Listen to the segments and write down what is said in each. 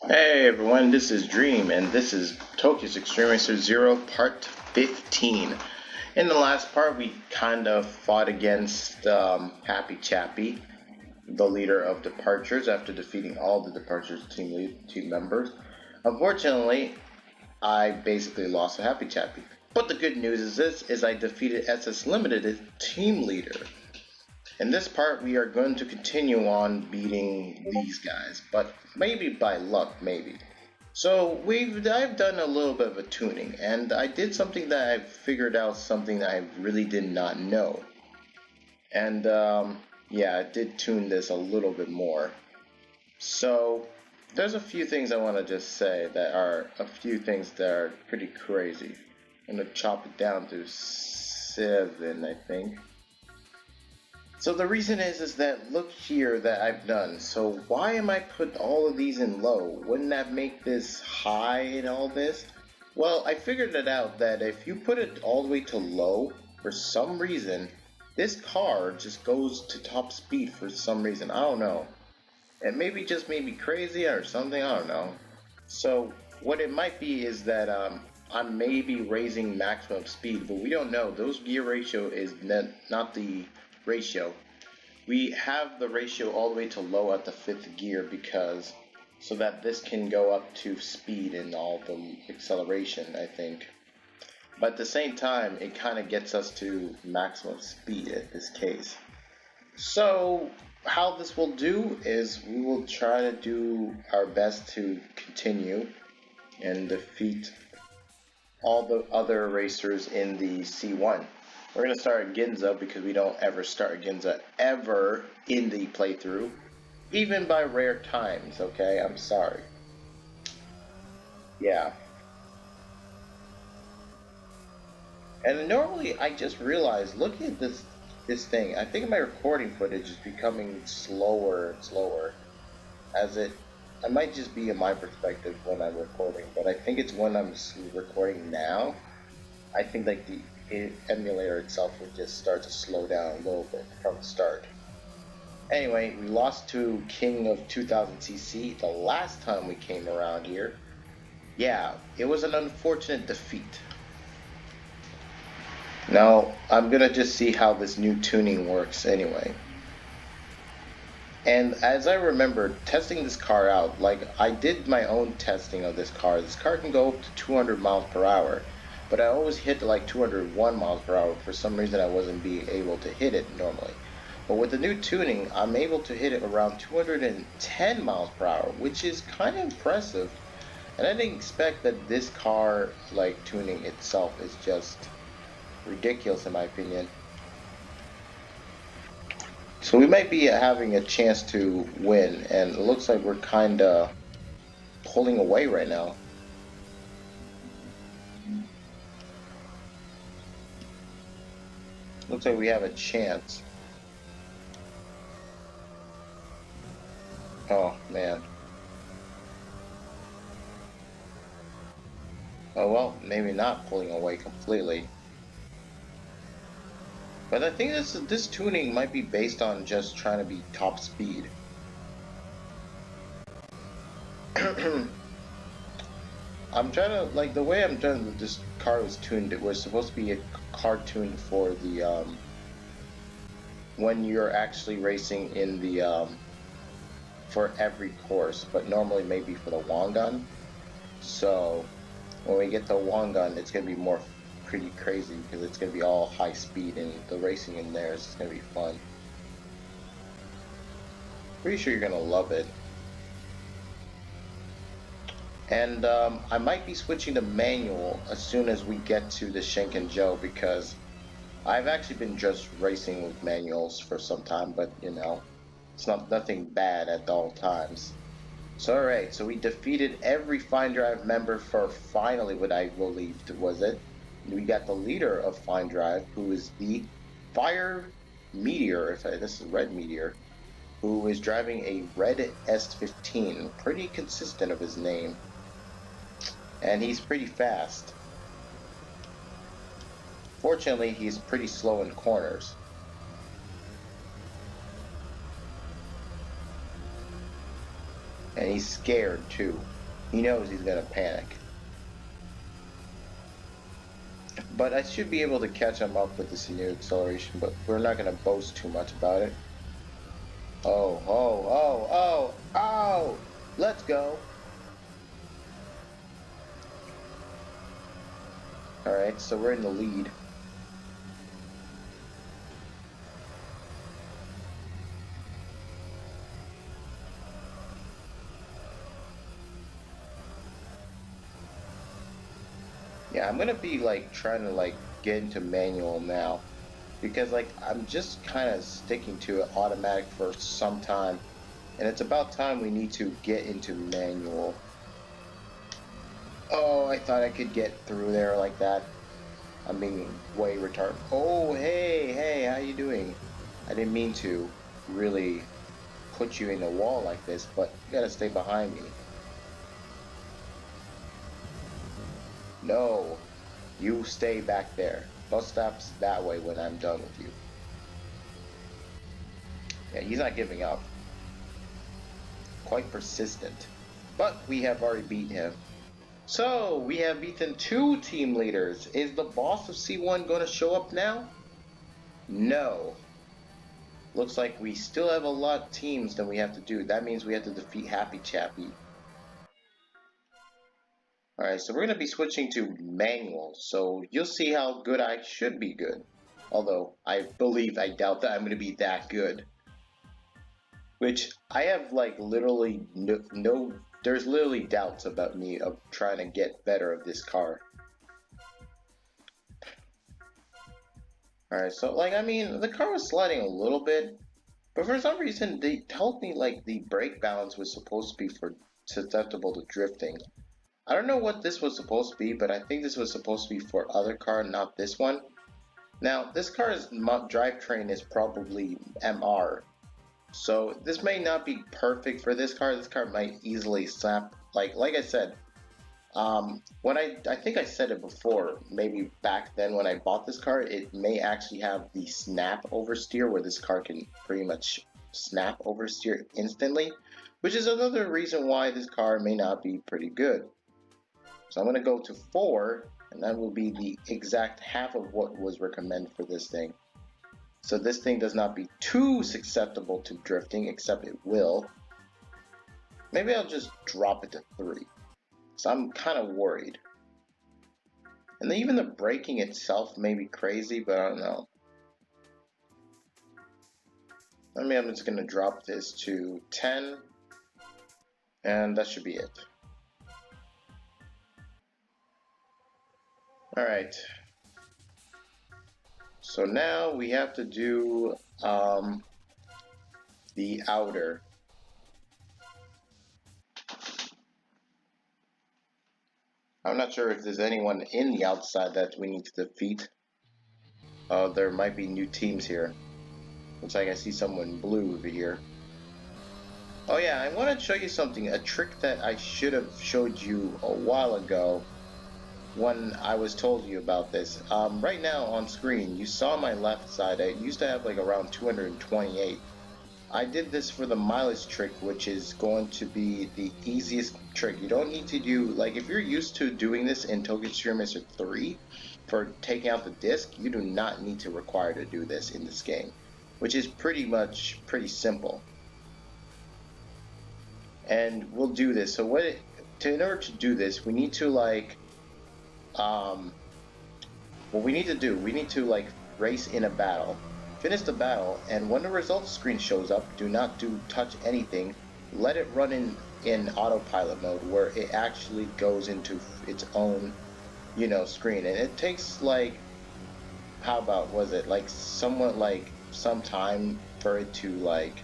Hey everyone, this is Dream, and this is Tokyo's Extreme Racer Zero Part 15. In the last part, we kind of fought against Happy Chappy, the leader of Departures, after defeating all the Departures team members. Unfortunately, I basically lost to Happy Chappy. But the good news is I defeated SS Limited, team leader. In this part, we are going to continue on beating these guys, but maybe by luck, maybe. So I've done a little bit of a tuning, and I did something that I figured out something that I really did not know. And yeah, I did tune this a little bit more. So there's a few things I want to just say that are a few things that are pretty crazy. I'm gonna chop it down to 7, I think. So the reason is that look here that I've done. So why am I put all of these in low? Wouldn't that make this high and all this? Well, I figured it out that if you put it all the way to low, for some reason, this car just goes to top speed for some reason. I don't know. It maybe just made me crazy or something. I don't know. So what it might be is that I'm maybe raising maximum speed, but we don't know. Those gear ratio is not the ratio. We have the ratio all the way to low at the 5th gear because so that this can go up to speed and all the acceleration, I think. But at the same time, it kind of gets us to maximum speed in this case. So how this will do is we will try to do our best to continue and defeat all the other racers in the C1. We're going to start at Ginza because we don't ever start Ginza ever in the playthrough, even by rare times, okay? I'm sorry. Yeah. And normally I just realized, looking at this thing, I think my recording footage is becoming slower and slower as it might just be in my perspective when I'm recording, but I think it's when I'm recording now. I think like the emulator itself would just start to slow down a little bit from the start. Anyway, we lost to King of 2000cc the last time we came around here. Yeah, it was an unfortunate defeat. Now, I'm gonna just see how this new tuning works anyway. And as I remember testing this car out, like I did my own testing of this car. This car can go up to 200 miles per hour, but I always hit like 201 miles per hour. For some reason, I wasn't being able to hit it normally. But with the new tuning, I'm able to hit it around 210 miles per hour, which is kind of impressive. And I didn't expect that this car, like tuning itself, is just ridiculous in my opinion. So we might be having a chance to win, and it looks like we're kind of pulling away right now. Looks like we have a chance. Oh, man. Oh, well, maybe not pulling away completely. But I think this tuning might be based on just trying to be top speed. I'm trying to, like, the way I'm trying, this car was tuned, it was supposed to be a car tuned for the, when you're actually racing in the, for every course, but normally maybe for the Wangan. So, when we get to Wangan, it's going to be more pretty crazy because it's going to be all high speed and the racing in there is going to be fun. Pretty sure you're going to love it. And I might be switching to manual as soon as we get to the Shinken-Jo because I've actually been just racing with manuals for some time, but you know, it's nothing bad at all times. So alright, so we defeated every Fine Drive member for finally what I believed was it. We got the leader of Fine Drive, who is the Fire Meteor, this is Red Meteor, who is driving a red S15, pretty consistent of his name. And he's pretty fast. Fortunately, he's pretty slow in corners. And he's scared too. He knows he's gonna panic. But I should be able to catch him up with this new acceleration, but we're not gonna boast too much about it. Oh, oh, oh, oh, oh! Let's go! Alright, so we're in the lead. Yeah, I'm gonna be like trying to like get into manual now, because like I'm just kind of sticking to it automatic for some time, and it's about time we need to get into manual. Oh, I thought I could get through there like that. I'm being way retarded. Oh, hey, how you doing? I didn't mean to really put you in a wall like this, but you gotta stay behind me. No, you stay back there. Bus stop's that way when I'm done with you. Yeah, he's not giving up. Quite persistent. But we have already beaten him. So, we have beaten 2 team leaders. Is the boss of C1 going to show up now? No. Looks like we still have a lot of teams that we have to do. That means we have to defeat Happy Chappy. Alright, so we're going to be switching to manual, so you'll see how good I should be good. Although, I doubt that I'm going to be that good. Which, I have like literally there's literally doubts about me of trying to get better of this car. Alright, so like, I mean, the car was sliding a little bit, but for some reason they told me like the brake balance was supposed to be for susceptible to drifting. I don't know what this was supposed to be, but I think this was supposed to be for other car, not this one. Now, this car's drivetrain is probably MR, so this may not be perfect for this car. This car might easily snap. Like I said, when I think I said it before, maybe back then when I bought this car, it may actually have the snap oversteer where this car can pretty much snap oversteer instantly, which is another reason why this car may not be pretty good. So I'm going to go to 4, and that will be the exact half of what was recommended for this thing. So this thing does not be too susceptible to drifting, except it will. Maybe I'll just drop it to 3. So I'm kind of worried. And then even the braking itself may be crazy, but I don't know. I mean, I'm just going to drop this to 10. And that should be it. Alright. So now we have to do the outer. I'm not sure if there's anyone in the outside that we need to defeat. There might be new teams here. Looks like I see someone blue over here. Oh yeah, I want to show you something, a trick that I should have showed you a while ago when I was told you about this. Right now on screen, you saw my left side, I used to have like around 228. I did this for the mileage trick, which is going to be the easiest trick. You don't need to do, like if you're used to doing this in Tokyo Xtreme Racer 3 for taking out the disc, you do not need to require to do this in this game, which is pretty simple. And we'll do this. So in order to do this, we need to like, what we need to do, we need to like race in a battle. Finish the battle, and when the results screen shows up, do not touch anything. Let it run in autopilot mode, where it actually goes into its own, screen. And it takes like, how about, was it like somewhat like some time for it to like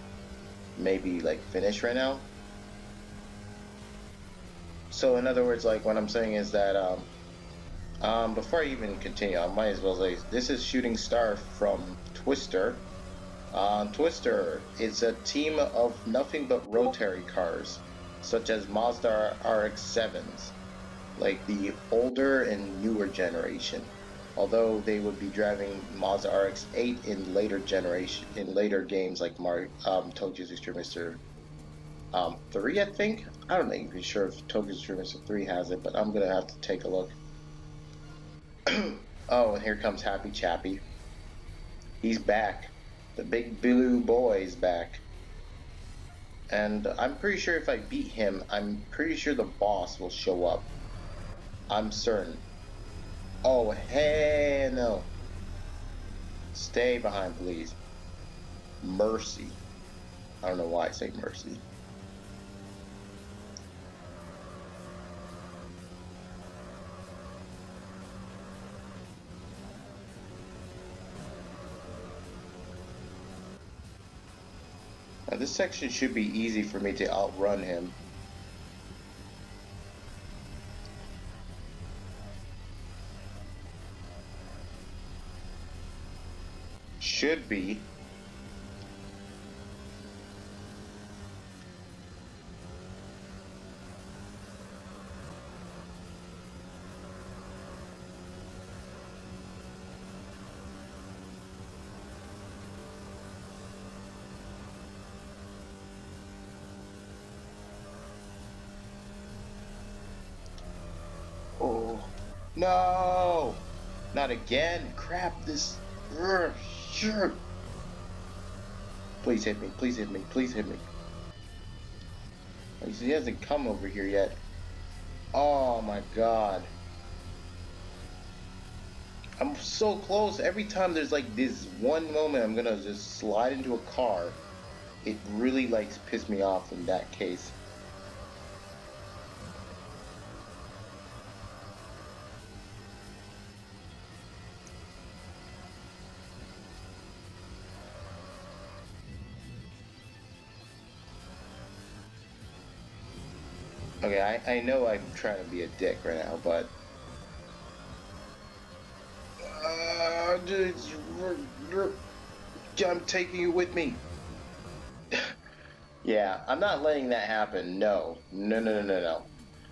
maybe like finish right now? So in other words, like what I'm saying is that before I even continue, I might as well say this is Shooting Star from Twister. Twister is a team of nothing but rotary cars, such as Mazda RX-7s, like the older and newer generation. Although they would be driving Mazda RX-8 in later games like Tokyo Xtreme Racer 3, I think. I don't think be sure if Tokyo Extreme 3 has it, but I'm gonna have to take a look. Oh, and here comes Happy Chappy. He's back. The big blue boy is back. And I'm pretty sure if I beat him, I'm pretty sure the boss will show up. I'm certain. Oh, hey, no. Stay behind, please. Mercy. I don't know why I say mercy. Now, this section should be easy for me to outrun him. Should be. Oh, no! Not again! Crap, this... Sure! Please hit me, please hit me, please hit me. He hasn't come over here yet. Oh my god. I'm so close. Every time there's like this one moment I'm gonna just slide into a car, it really like pisses me off in that case. Okay, I know I'm trying to be a dick right now, but I'm taking you with me. Yeah, I'm not letting that happen. No. No, no, no, no, no.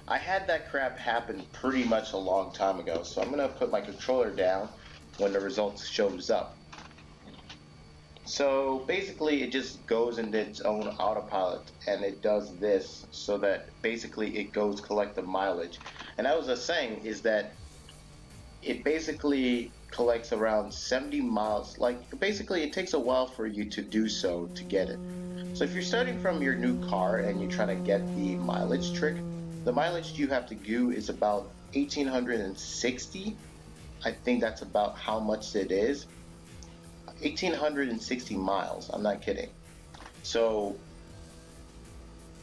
I had that crap happen pretty much a long time ago, so I'm gonna put my controller down when the results shows up. So basically it just goes into its own autopilot and it does this so that basically it goes collect the mileage. And I was just saying is that it basically collects around 70 miles. Like basically it takes a while for you to do so to get it. So if you're starting from your new car and you're trying to get the mileage trick, the mileage you have to do is about 1860. I think that's about how much it is. 1860 miles. I'm not kidding. So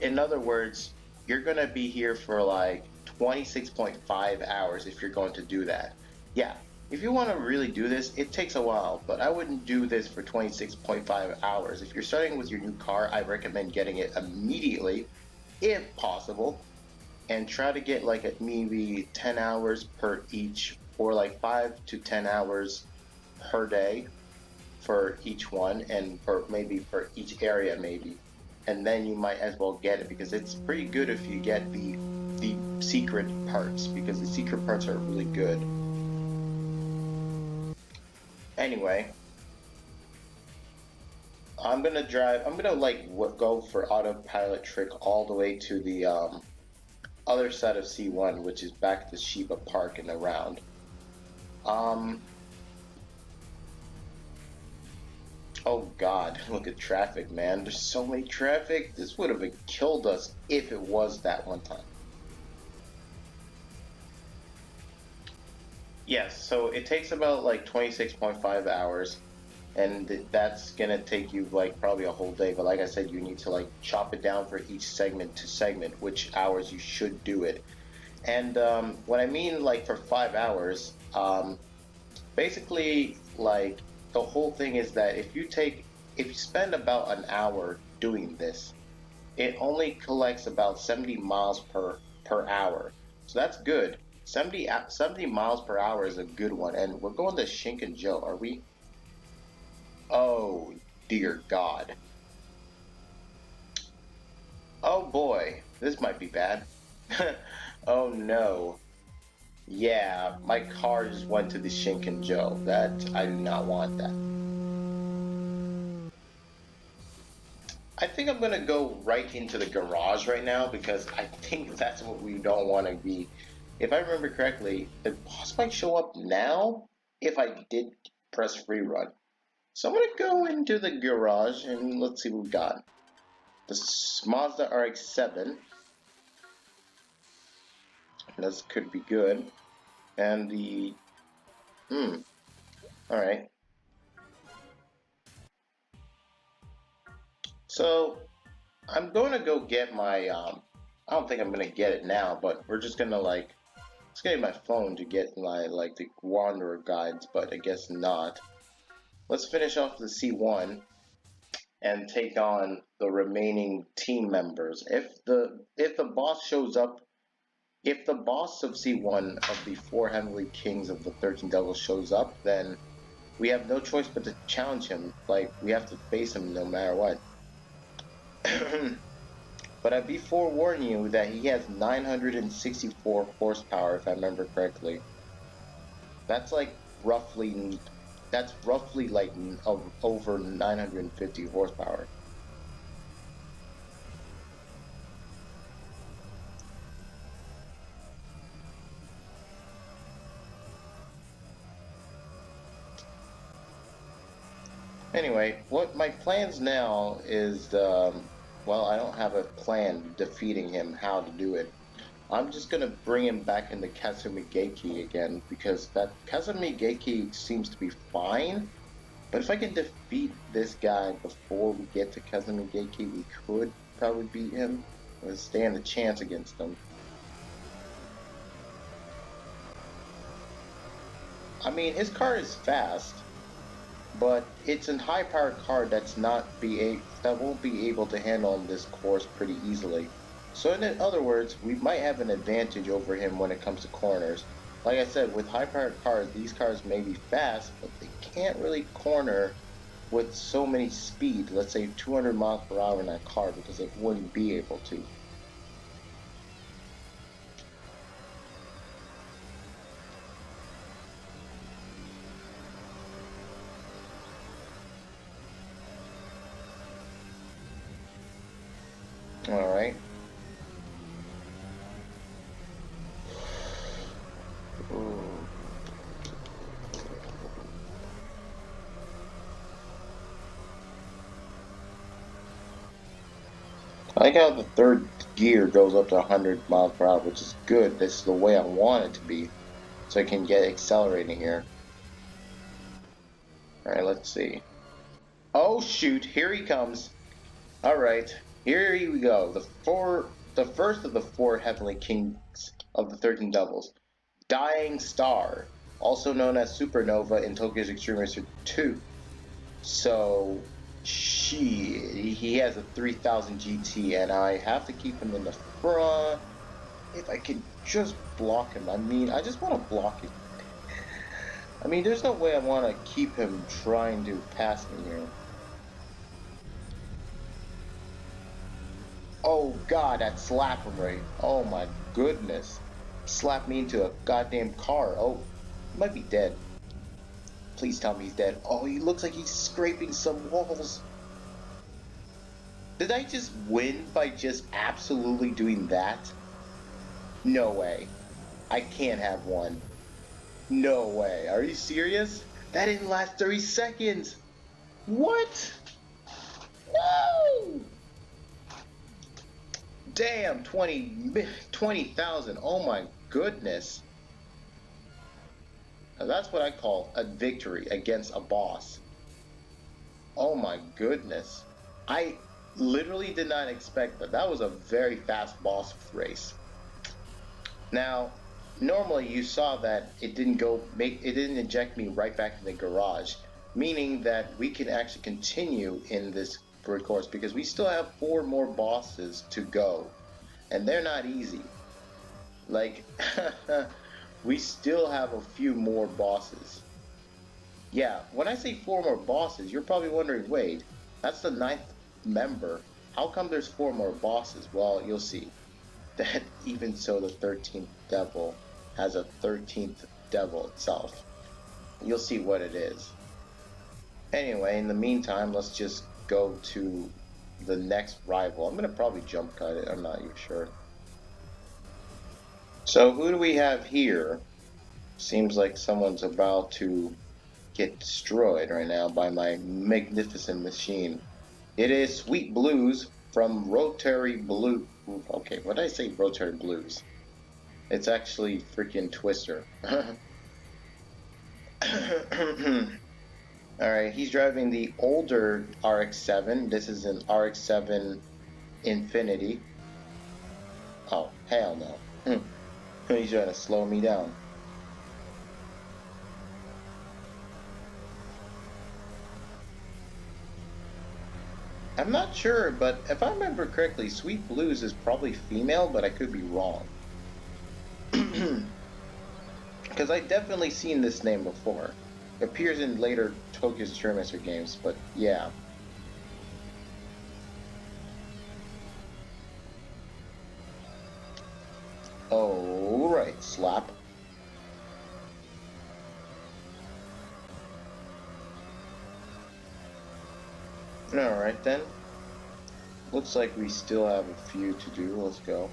in other words, you're going to be here for like 26.5 hours if you're going to do that. Yeah, if you want to really do this, it takes a while, but I wouldn't do this for 26.5 hours. If you're starting with your new car, I recommend getting it immediately, if possible, and try to get like maybe 10 hours per each, or like 5 to 10 hours per day for each one, and for maybe for each area maybe, and then you might as well get it because it's pretty good if you get the secret parts, because the secret parts are really good. Anyway, I'm gonna like go for autopilot trick all the way to the other side of C1, which is back to Shiba Park and around. Oh god, look at traffic, man. There's so many traffic. This would have killed us if it was that one time. Yes, so it takes about like 26.5 hours, and that's gonna take you like probably a whole day. But like I said, you need to like chop it down for each segment to segment, which hours you should do it. And what I mean like for 5 hours, basically like the whole thing is that if you spend about an hour doing this, it only collects about 70 miles per hour. So that's good. 70 miles per hour is a good one. And we're going to Shinkanjo, are we? Oh, dear God. Oh boy, this might be bad. Oh no. Yeah, my car just went to the Shinkanjo. That, I do not want that. I think I'm gonna go right into the garage right now because I think that's what we don't want to be. If I remember correctly, the boss might show up now if I did press free run. So I'm gonna go into the garage and let's see what we got. The Mazda RX-7. This could be good. And the alright. So I'm gonna go get my I don't think I'm gonna get it now, but we're just gonna like let's get my phone to get my like the Wanderer guides, but I guess not. Let's finish off the C1 and take on the remaining team members. If the boss shows up, if the boss of C1 of the four Heavenly Kings of the 13 Devils shows up, then we have no choice but to challenge him. Like we have to face him no matter what. But I be forewarn you that he has 964 horsepower, if I remember correctly. That's like roughly, that's roughly like over 950 horsepower. Anyway, what my plans now is, well, I don't have a plan defeating him, how to do it. I'm just gonna bring him back into Kazumigeki again because that Kazumigeki seems to be fine. But if I can defeat this guy before we get to Kazumigeki, we could probably beat him or stand a chance against him. I mean, his car is fast, but it's a high-powered car that won't be able to handle this course pretty easily. So in other words, we might have an advantage over him when it comes to corners. Like I said, with high-powered cars, these cars may be fast, but they can't really corner with so many speed. Let's say 200 miles per hour in that car because it wouldn't be able to. All right. I like how the third gear goes up to 100 miles per hour, which is good. This is the way I want it to be, so I can get accelerating here. Alright, let's see. Oh shoot, here he comes. Alright, here we go. The first of the four Heavenly Kings of the 13 Devils. Dying Star, also known as Supernova in Tokyo's Extreme Racer 2. So he has a 3000 GT and I have to keep him in the front. If I can just block him, I mean, I just want to block him. I mean, there's no way I want to keep him trying to pass me here. Oh god, that slap him right. Oh my goodness. Slapped me into a goddamn car. Oh, he might be dead. Please tell me he's dead. Oh, he looks like he's scraping some walls. Did I just win by just absolutely doing that? No way. I can't have won. No way. Are you serious? That didn't last 30 seconds. What? No! Damn, 20,000. Oh my goodness. Now that's what I call a victory against a boss. Oh my goodness. I literally did not expect that. That was a very fast boss race. Now, normally you saw that it didn't eject me right back in the garage, meaning that we can actually continue in this course because we still have 4 more bosses to go, and they're not easy. Like, we still have a few more bosses. Yeah, when I say 4 more bosses, you're probably wondering, wait, that's the 9th member. How come there's 4 more bosses? Well, you'll see. That even so, the 13th devil has a 13th devil itself. You'll see what it is. Anyway, in the meantime, let's just go to the next rival. I'm gonna probably jump cut it. I'm not even sure. So who do we have here? Seems like someone's about to get destroyed right now by my magnificent machine. It is Sweet Blues from Rotary Blue. Okay, what did I say? Rotary Blues. It's actually freaking Twister. Alright, he's driving the older RX-7. This is an RX-7 Infinity. Oh, hell no. He's trying to slow me down. I'm not sure, but if I remember correctly, Sweet Blues is probably female, but I could be wrong. Because I definitely seen this name before. It appears in later Tokyo Extreme games, but yeah. Alright, slap. Alright then. Looks like we still have a few to do. Let's go.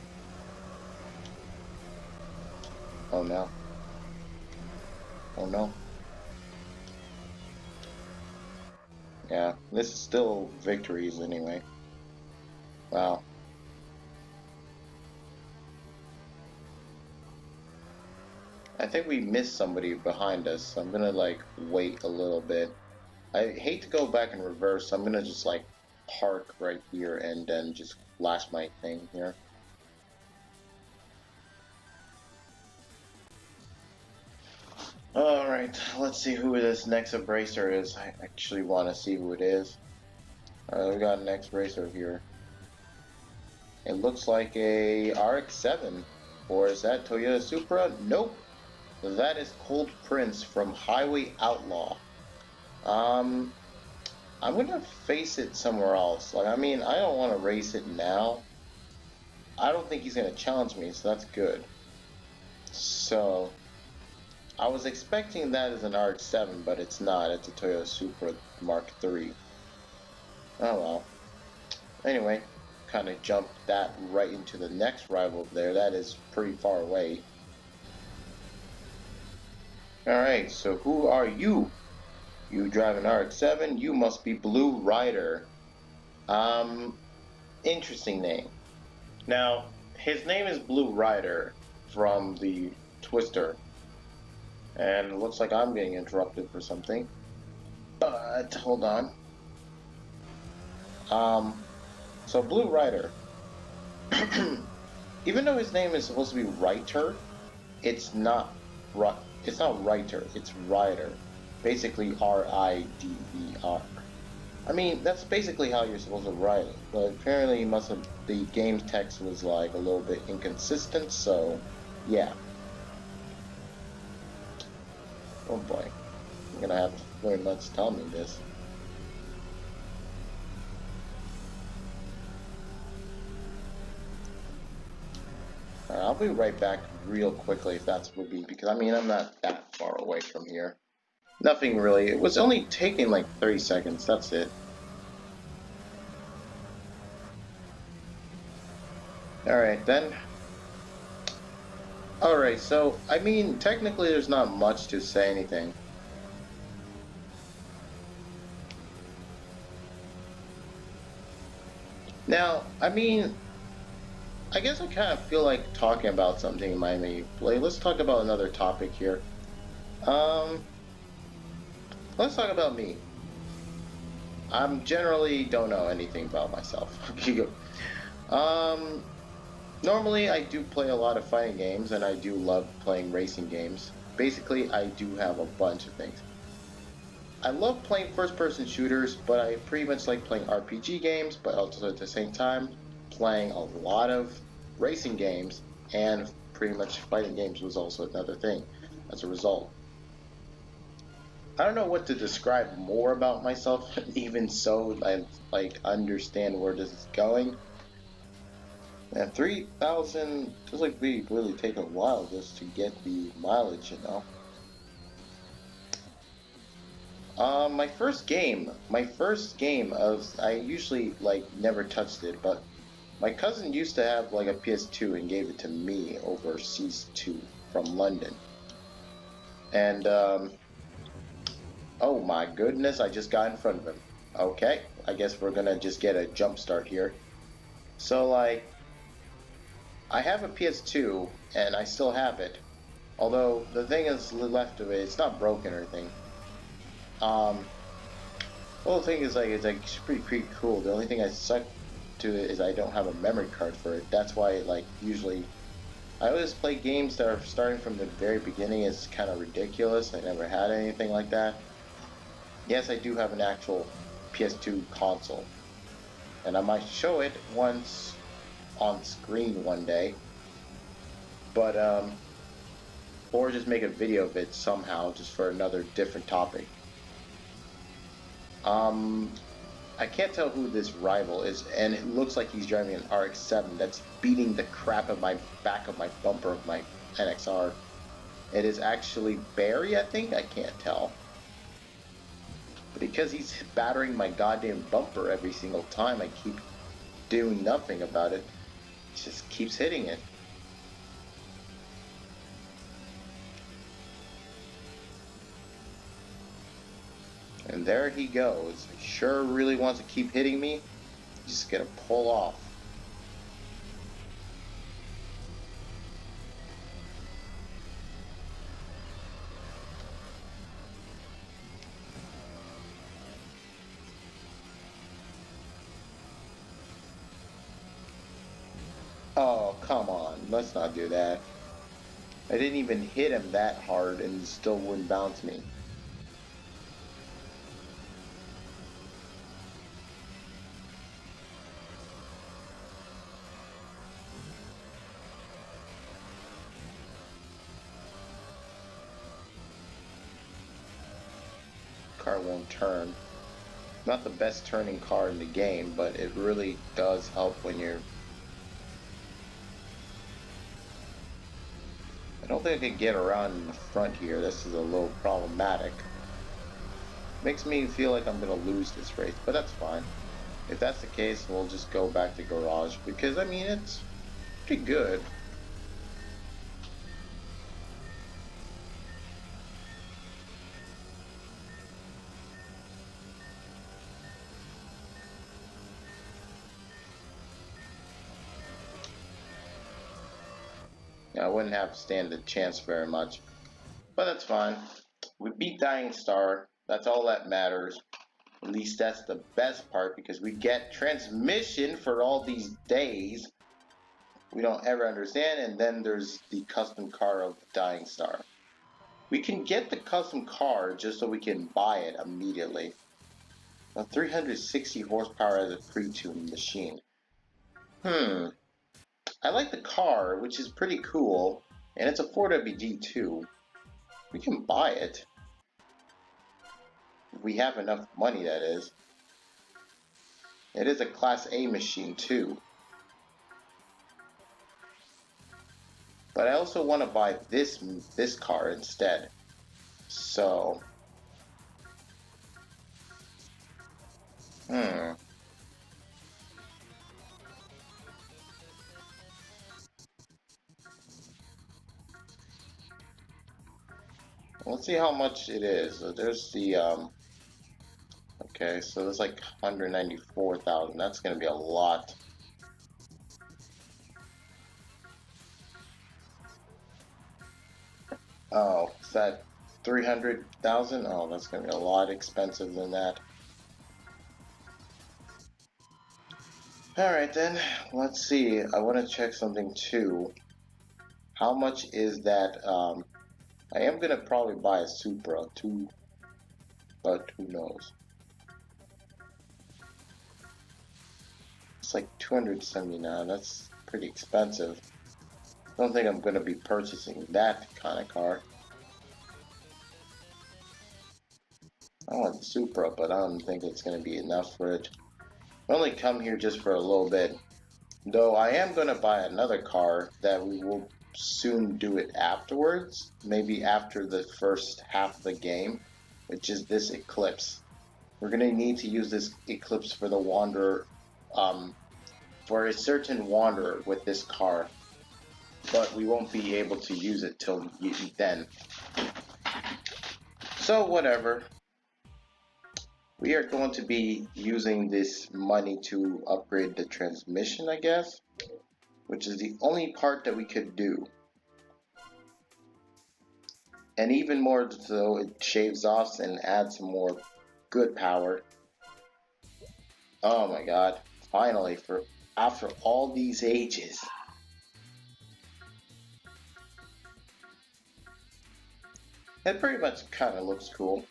Oh no. Oh no. Yeah, this is still victories anyway. Wow. I think we missed somebody behind us, so I'm gonna like wait a little bit. I hate to go back in reverse, so I'm gonna just like park right here and then just flash my thing here. Alright, let's see who this next abracer is. I actually want to see who it is. Alright, we got an next racer here. It looks like a RX-7. Or is that Toyota Supra? Nope. That is Cold Prince from Highway Outlaw. I'm gonna face it somewhere else. Like, I mean, I don't want to race it now. I don't think he's gonna challenge me, so that's good. So, I was expecting that as an RX-7, but it's not. It's a Toyota Supra Mark III. Oh well. Anyway, kind of jumped that right into the next rival there. That is pretty far away. Alright, so who are you? You drive an RX-7, you must be Blue Rider. Interesting name. Now, his name is Blue Rider from the Twister. And it looks like I'm getting interrupted for something. But, hold on. So Blue Rider. Even though his name is supposed to be Writer, it's not it's not Writer, it's Rider. Basically R-I-D-E-R. I mean, that's basically how you're supposed to write it. But apparently the game text was like a little bit inconsistent, so yeah. Oh boy. I'm gonna have to learn not to tell me this. I'll be right back real quickly if that's what be, because I mean, I'm not that far away from here. Nothing really. It was only taking like 30 seconds, that's it. Alright then. Alright, so, I mean, technically there's not much to say anything. Now, I mean, I guess I kind of feel like talking about something in my main play. Let's talk about another topic here. Let's talk about me. I generally don't know anything about myself. Normally I do play a lot of fighting games, and I do love playing racing games. Basically, I do have a bunch of things. I love playing first-person shooters, but I pretty much like playing RPG games, but also at the same time, playing a lot of racing games, and pretty much fighting games was also another thing as a result. I don't know what to describe more about myself, even so I like understand where this is going. And 3,000 feels like we really take a while just to get the mileage, you know. My first game of I usually like never touched it, but my cousin used to have like a PS2 and gave it to me overseas too from London. And oh my goodness, I just got in front of him. Okay, I guess we're gonna just get a jump start here. So like I have a PS2 and I still have it. Although the thing is left of it, it's not broken or anything. Um, well, the thing is like it's pretty cool. The only thing I suck to it is I don't have a memory card for it. That's why like usually I always play games that are starting from the very beginning. It's kind of ridiculous. I never had anything like that. Yes, I do have an actual PS2 console, and I might show it once on screen one day. But or just make a video of it somehow, just for another different topic. Um, I can't tell who this rival is, and it looks like he's driving an RX-7 that's beating the crap of my back of my bumper of my NXR. It is actually Barry, I think? I can't tell. But because he's battering my goddamn bumper every single time, I keep doing nothing about it. It just keeps hitting it. And there he goes. He sure really wants to keep hitting me. He's just gonna pull off. Oh, come on. Let's not do that. I didn't even hit him that hard and he still wouldn't bounce me. Car won't turn. Not the best turning car in the game, but it really does help when you're... I don't think I can get around in the front here. This is a little problematic. Makes me feel like I'm gonna lose this race, but that's fine. If that's the case, we'll just go back to garage, because I mean, it's pretty good. I wouldn't have to stand a chance very much, but that's fine. We beat Dying Star. That's all that matters. At least that's the best part, because we get transmission for all these days. We don't ever understand, and then there's the custom car of Dying Star. We can get the custom car just so we can buy it immediately. Now 360 horsepower as a pre-tuned machine. I like the car, which is pretty cool, and it's a 4WD too. We can buy it. If we have enough money, that is. It is a Class A machine too. But I also want to buy this car instead. So, let's see how much it is. So there's the okay, so there's like 194,000. That's gonna be a lot. Oh, is that 300,000? Oh, that's gonna be a lot expensive than that. Alright then, let's see. I want to check something too. How much is that? I am gonna probably buy a Supra too, but who knows? It's like 279. That's pretty expensive. I don't think I'm gonna be purchasing that kind of car. I want the Supra, but I don't think it's gonna be enough for it. I only come here just for a little bit. Though I am gonna buy another car that we will soon do it afterwards. Maybe after the first half of the game. which is this Eclipse. We're going to need to use this Eclipse for the Wanderer, for a certain Wanderer with this car, but we won't be able to use it till then. So whatever. We are going to be using this money to upgrade the transmission, I guess, which is the only part that we could do. And even more so, it shaves off and adds some more good power. Oh my god, finally, after all these ages. It pretty much kind of looks cool.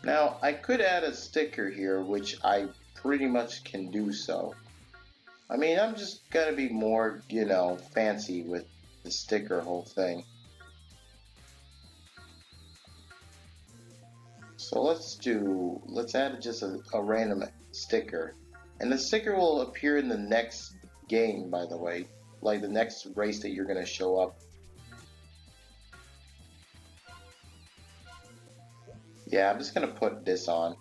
Now, I could add a sticker here, which I pretty much can do so. I mean, I'm just gonna be more, fancy with the sticker whole thing. So let's add just a random sticker. And the sticker will appear in the next game, by the way. Like the next race that you're gonna show up. Yeah, I'm just gonna put this on.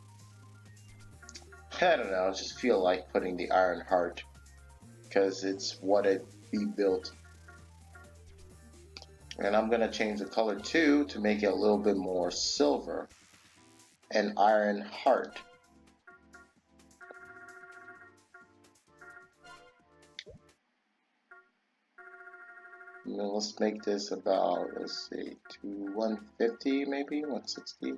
I don't know, I just feel like putting the Iron Heart, because it's what it be built. And I'm gonna change the color too to make it a little bit more silver. An Iron Heart. And then let's make this about, let's see, to 150 maybe, 160.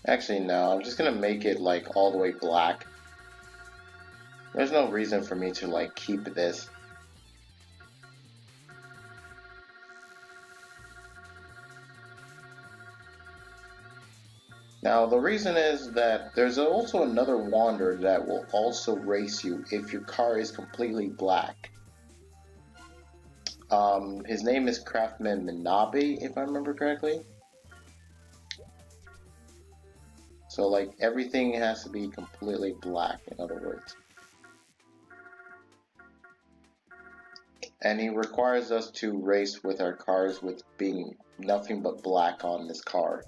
Actually, no, I'm just gonna make it like all the way black. There's no reason for me to like keep this. Now, the reason is that there's also another Wanderer that will also race you if your car is completely black. His name is Craftsman Minabe, if I remember correctly. So, like, everything has to be completely black, in other words. And he requires us to race with our cars with being nothing but black on this car.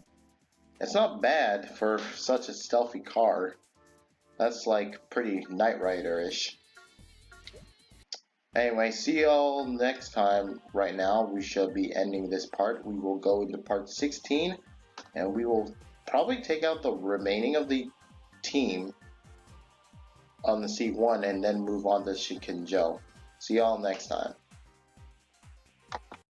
It's not bad for such a stealthy car. That's like pretty Knight Rider-ish. Anyway, see y'all next time. Right now, we shall be ending this part. We will go into part 16, and we will probably take out the remaining of the team on the C1 and then move on to Shikinjo. See y'all next time.